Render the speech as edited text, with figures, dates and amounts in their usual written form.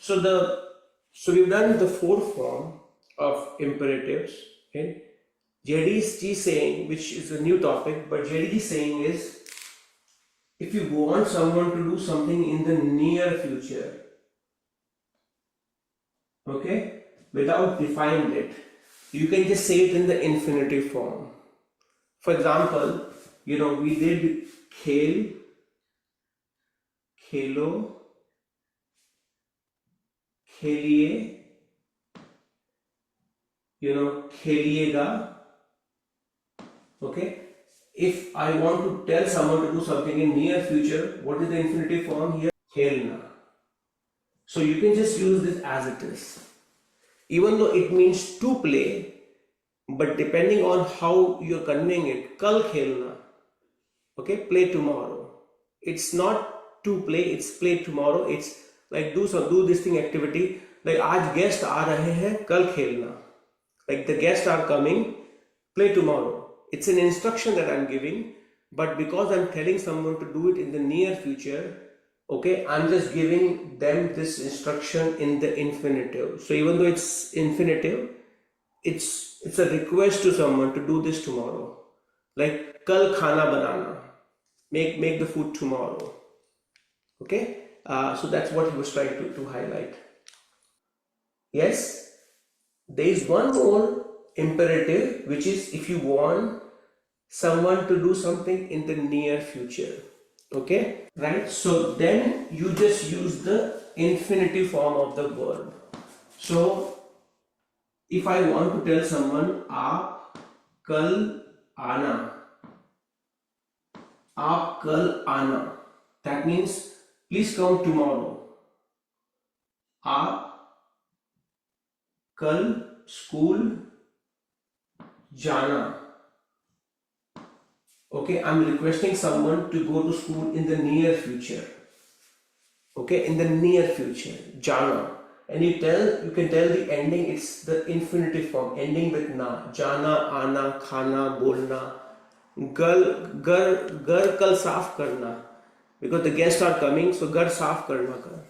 So we've done the 4 form of imperatives. Okay, JD is saying, which is a new topic, but JD is saying is, if you want someone to do something in the near future, okay, without defining it, you can just say it in the infinitive form. For example, we did khel, khelo, kheliye, kheliega. Okay, if I want to tell someone to do something in near future, what is the infinitive form here? Khelna. So you can just use this as it is, even though it means to play, but depending on how you're conveying it. Kal khelna, okay, play tomorrow. It's not to play, it's play tomorrow. It's like do this thing activity, like aaj guest aa rahe hain, kal khelna, like the guests are coming, play tomorrow. It's an instruction that I'm giving, but because I'm telling someone to do it in the near future, okay, I'm just giving them this instruction in the infinitive. So even though it's infinitive, it's a request to someone to do this tomorrow. Like kal khana banana, make the food tomorrow. Okay, so that's what he was trying to highlight. Yes, there is one more imperative, which is if you want someone to do something in the near future. Okay, right? So then you just use the infinitive form of the verb. So if I want to tell someone aap kal aana, aap kal aana, that means please come tomorrow. Aap kal school jana. Okay, I'm requesting someone to go to school in the near future. Okay, in the near future, jana. And you can tell the ending, it's the infinitive form, ending with na. Jana, ana, khana, bolna. Gar kal saaf karna, because the guests are coming, so gar saaf karna kar.